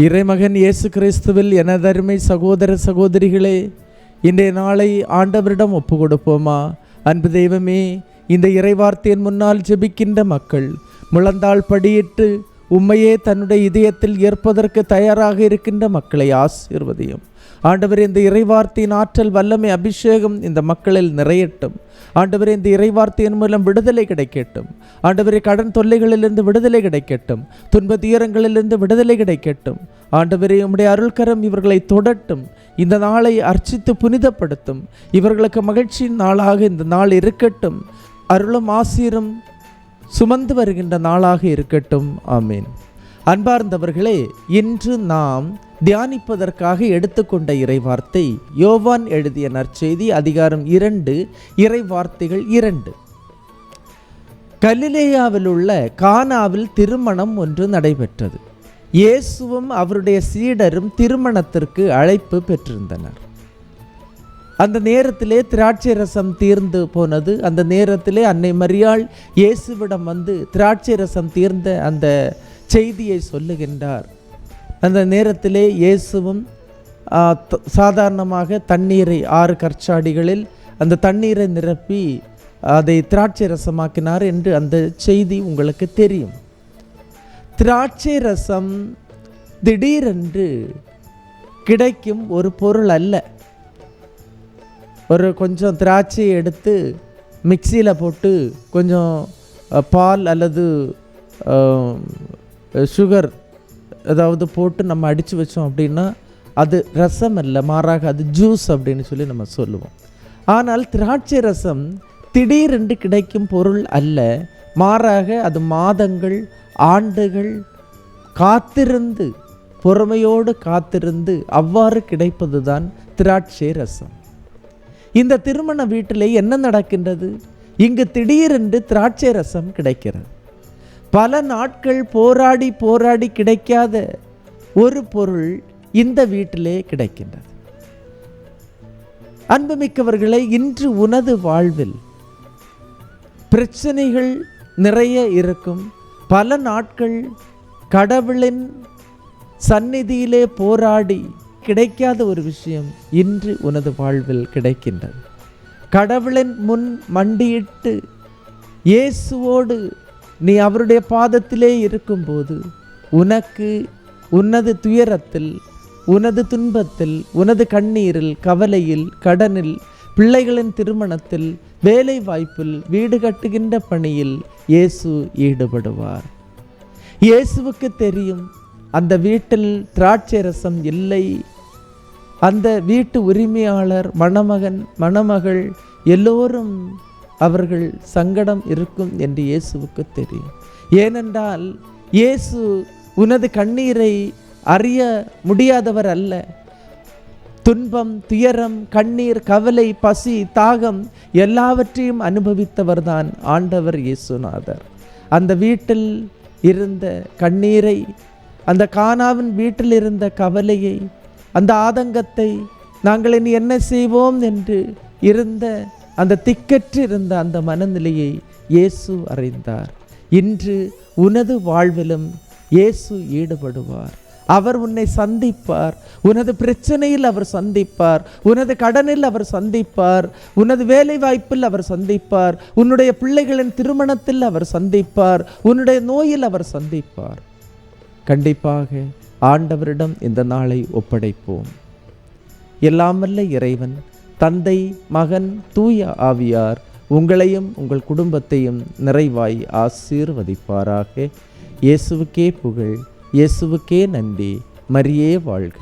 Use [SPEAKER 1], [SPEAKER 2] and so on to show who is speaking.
[SPEAKER 1] இறைமகன் இயேசு கிறிஸ்துவில் எனதருமை சகோதர சகோதரிகளே, இன்றைய நாளை ஆண்டவரிடம் ஒப்பு கொடுப்போமா? அன்பு தெய்வமே, இந்த இறைவார்த்தையின் முன்னால் ஜெபிக்கின்ற மக்கள் முழந்தாள் படியிட்டு உம்மையே தன்னுடைய இதயத்தில் ஏற்பதற்கு தயாராக இருக்கின்ற மக்களை ஆசீர்வதியும். ஆண்டவரே, இந்த இறைவார்த்தையின் ஆற்றல், வல்லமை, அபிஷேகம் இந்த மக்களில் நிறையட்டும். ஆண்டவரே, இந்த இறைவார்த்தையின் மூலம் விடுதலை கிடைக்கட்டும். ஆண்டவரே, கடன் தொல்லைகளிலிருந்து விடுதலை கிடைக்கட்டும். துன்ப துயரங்களிலிருந்து விடுதலை கிடைக்கட்டும். ஆண்டவரே, உம்முடைய அருள்கரம் இவர்களை தொடட்டும். இந்த நாளை அர்ச்சித்து புனிதப்படுத்தும். இவர்களுக்கு மகிழ்ச்சியின் நாளாக இந்த நாள் இருக்கட்டும். அருளும் ஆசீரும் சுமந்து வருகின்ற நாளாக இருக்கட்டும். ஆமீன். அன்பார்ந்தவர்களே, இன்று நாம் தியானிப்பதற்காக எடுத்துக்கொண்ட இறைவார்த்தை யோவான் எழுதிய நற்செய்தி அதிகாரம் 2, இறைவார்த்தைகள் 2. கலிலேயாவில் உள்ள கானாவில் திருமணம் ஒன்று நடைபெற்றது. இயேசுவும் அவருடைய சீடரும் திருமணத்திற்கு அழைப்பு பெற்றிருந்தனர். அந்த நேரத்திலே திராட்சை ரசம் தீர்ந்து போனது. அந்த நேரத்திலே அன்னை மரியாள் இயேசுவிடம் வந்து திராட்சை ரசம் தீர்ந்த அந்த செய்தியை சொல்லுகின்றார். அந்த நேரத்திலே இயேசுவும் சாதாரணமாக தண்ணீரை 6 கற்சாடிகளில் அந்த தண்ணீரை நிரப்பி அதை திராட்சை ரசமாக்கினார் என்று அந்த செய்தி உங்களுக்கு தெரியும். திராட்சை ரசம் திடீரென்று கிடைக்கும் ஒரு பொருள் அல்ல. கொஞ்சம் திராட்சையை எடுத்து மிக்சியில் போட்டு கொஞ்சம் பால் அல்லது சுகர் ஏதாவது போட்டு நம்ம அடித்து வச்சோம் அப்படின்னா அது ரசம் அல்ல, மாறாக அது ஜூஸ் அப்படின்னு சொல்லி நம்ம சொல்லுவோம். ஆனால் திராட்சை ரசம் திடீரென்று கிடைக்கும் பொருள் அல்ல, மாறாக அது மாதங்கள், ஆண்டுகள் காத்திருந்து, பொறுமையோடு காத்திருந்து அவ்வாறு கிடைப்பது தான் திராட்சை ரசம். இந்த திருமண வீட்டிலே என்ன நடக்கின்றது? இங்கு திடீரென்று திராட்சை ரசம் கிடைக்கிறது. பல நாட்கள் போராடி போராடி கிடைக்காத ஒரு பொருள் இந்த வீட்டிலே கிடைக்கின்றது. அன்புமிக்கவர்களே, இன்று உனது வாழ்வில் பிரச்சனைகள் நிறைய இருக்கும். பல நாட்கள் கடவுளின் சந்நிதியிலே போராடி கிடைக்காத ஒரு விஷயம் இன்று உனது வாழ்வில் கிடைக்கின்றது. கடவுளின் முன் மண்டியிட்டு இயேசுவோடு நீ அவருடைய பாதத்திலே இருக்கும்போது உனக்கு உனது துயரத்தில், உனது துன்பத்தில், உனது கண்ணீரில், கவலையில், கடனில், பிள்ளைகளின் திருமணத்தில், வேலை வாய்ப்பில், வீடு கட்டுகின்ற பணியில் இயேசு ஈடுபடுவார். இயேசுவுக்கு தெரியும் அந்த வீட்டில் திராட்சை ரசம் இல்லை. அந்த வீட்டு உரிமையாளர், மணமகன், மணமகள் எல்லோரும் அவர்கள் சங்கடம் இருக்கும் என்று இயேசுவுக்கு தெரியும். ஏனென்றால் இயேசு உனது கண்ணீரை அறிய முடியாதவர் அல்ல. துன்பம், துயரம், கண்ணீர், கவலை, பசி, தாகம் எல்லாவற்றையும் அனுபவித்தவர்தான் ஆண்டவர் இயேசுநாதர். அந்த வீட்டில் இருந்த கண்ணீரை, அந்த கானாவின் வீட்டில் இருந்த கவலையை, அந்த ஆதங்கத்தை, நாங்கள் இனி என்ன செய்வோம் என்று இருந்த அந்த திக்கற்று இருந்த அந்த மனநிலையை இயேசு அறிந்தார். இன்று உனது வாழ்விலும் இயேசு ஈடுபடுவார். அவர் உன்னை சந்திப்பார். உனது பிரச்சனையில் அவர் சந்திப்பார். உனது கடனில் அவர் சந்திப்பார். உனது வேலை வாய்ப்பில் அவர் சந்திப்பார். உன்னுடைய பிள்ளைகளின் திருமணத்தில் அவர் சந்திப்பார். உன்னுடைய நோயில் அவர் சந்திப்பார். கண்டிப்பாக ஆண்டவரிடம் இந்த நாளை ஒப்படைப்போம். எல்லாமல்ல இறைவன், தந்தை, மகன், தூய ஆவியார் உங்களையும் உங்கள் குடும்பத்தையும் நிறைவாய் ஆசீர்வதிப்பாராக. இயேசுவுக்கே புகழ், இயேசுவுக்கே நன்றி. மரியே வாழ்க.